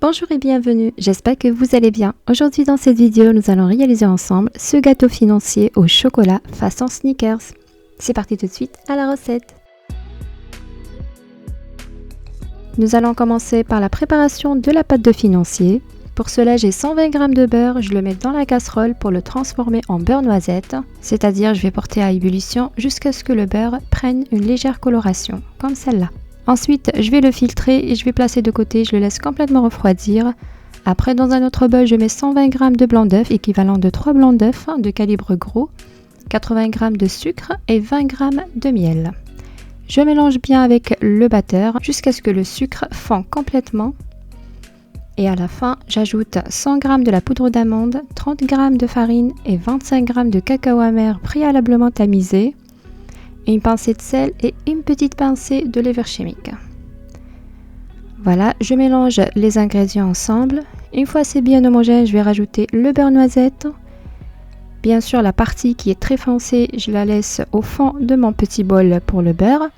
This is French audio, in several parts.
Bonjour et bienvenue, j'espère que vous allez bien. Aujourd'hui dans cette vidéo, nous allons réaliser ensemble ce gâteau financier au chocolat façon Snickers. C'est parti tout de suite à la recette. Nous allons commencer par la préparation de la pâte de financier. Pour cela, j'ai 120 g de beurre, je le mets dans la casserole pour le transformer en beurre noisette. C'est-à-dire, je vais porter à ébullition jusqu'à ce que le beurre prenne une légère coloration, comme celle-là. Ensuite, je vais le filtrer et je vais placer de côté, je le laisse complètement refroidir. Après, dans un autre bol, je mets 120 g de blanc d'œuf, équivalent de 3 blancs d'œuf de calibre gros, 80 g de sucre et 20 g de miel. Je mélange bien avec le batteur jusqu'à ce que le sucre fond complètement. Et à la fin, j'ajoute 100 g de la poudre d'amande, 30 g de farine et 25 g de cacao amer préalablement tamisé. Une pincée de sel et une petite pincée de levure chimique. Voilà, je mélange les ingrédients ensemble. Une fois c'est bien homogène, je vais rajouter le beurre noisette. Bien sûr, la partie qui est très foncée, je la laisse au fond de mon petit bol pour le beurre.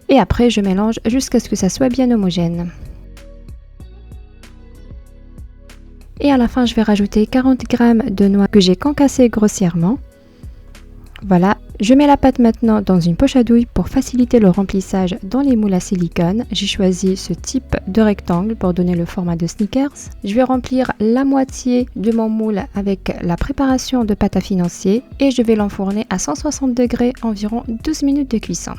Et après, je mélange jusqu'à ce que ça soit bien homogène. Et à la fin, je vais rajouter 40 g de noix que j'ai concassées grossièrement. Voilà, je mets la pâte maintenant dans une poche à douille pour faciliter le remplissage dans les moules à silicone. J'ai choisi ce type de rectangle pour donner le format de Snickers. Je vais remplir la moitié de mon moule avec la préparation de pâte à financier et je vais l'enfourner à 160 degrés environ 12 minutes de cuisson.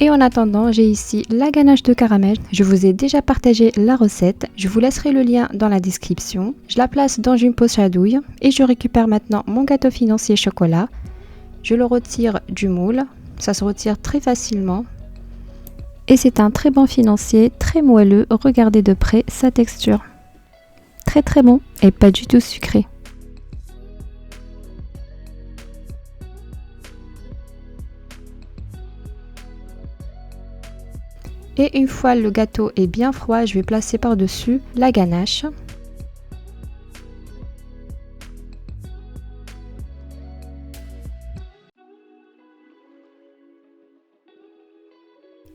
Et en attendant, j'ai ici la ganache de caramel. Je vous ai déjà partagé la recette. Je vous laisserai le lien dans la description. Je la place dans une poche à douille et je récupère maintenant mon gâteau financier chocolat. Je le retire du moule. Ça se retire très facilement. Et c'est un très bon financier, très moelleux. Regardez de près sa texture. Très très bon et pas du tout sucré. Et une fois le gâteau est bien froid, je vais placer par-dessus la ganache.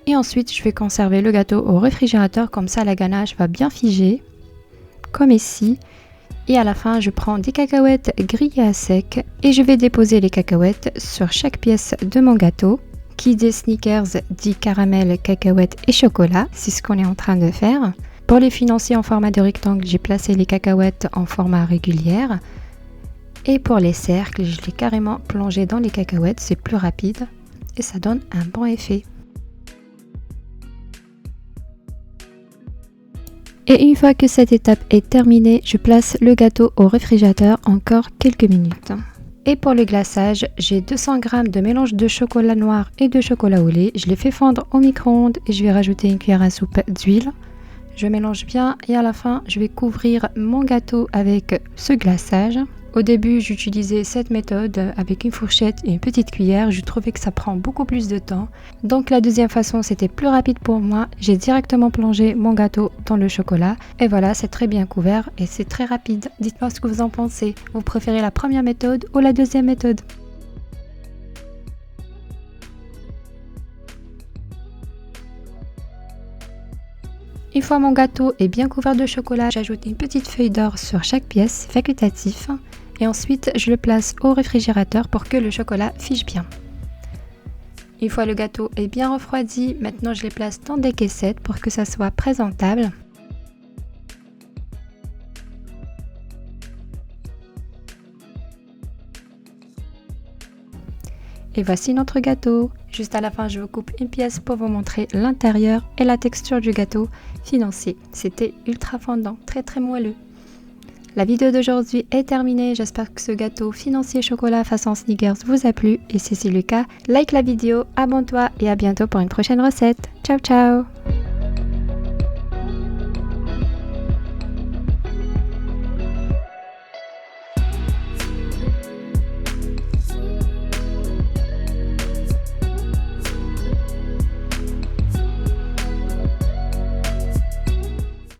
Et ensuite, je vais conserver le gâteau au réfrigérateur, comme ça la ganache va bien figer, comme ici. Et à la fin, je prends des cacahuètes grillées à sec et je vais déposer les cacahuètes sur chaque pièce de mon gâteau. Qui dit Snickers dit caramel, cacahuètes et chocolat, c'est ce qu'on est en train de faire. Pour les financiers en format de rectangle, j'ai placé les cacahuètes en format régulière. Et pour les cercles, je l'ai carrément plongé dans les cacahuètes, c'est plus rapide et ça donne un bon effet. Et une fois que cette étape est terminée, je place le gâteau au réfrigérateur encore quelques minutes. Et pour le glaçage, j'ai 200 g de mélange de chocolat noir et de chocolat au lait. Je les fais fondre au micro-ondes et je vais rajouter une cuillère à soupe d'huile. Je mélange bien et à la fin, je vais couvrir mon gâteau avec ce glaçage. Au début, j'utilisais cette méthode avec une fourchette et une petite cuillère. Je trouvais que ça prend beaucoup plus de temps. Donc la deuxième façon, c'était plus rapide pour moi. J'ai directement plongé mon gâteau dans le chocolat. Et voilà, c'est très bien couvert et c'est très rapide. Dites-moi ce que vous en pensez. Vous préférez la première méthode ou la deuxième méthode? Une fois mon gâteau est bien couvert de chocolat, j'ajoute une petite feuille d'or sur chaque pièce, facultatif. Et ensuite, je le place au réfrigérateur pour que le chocolat fige bien. Une fois le gâteau est bien refroidi, maintenant je les place dans des caissettes pour que ça soit présentable. Et voici notre gâteau. Juste à la fin, je vous coupe une pièce pour vous montrer l'intérieur et la texture du gâteau financier. C'était ultra fondant, très très moelleux. La vidéo d'aujourd'hui est terminée. J'espère que ce gâteau financier chocolat façon Snickers vous a plu. Et si c'est le cas, like la vidéo, abonne-toi et à bientôt pour une prochaine recette. Ciao ciao!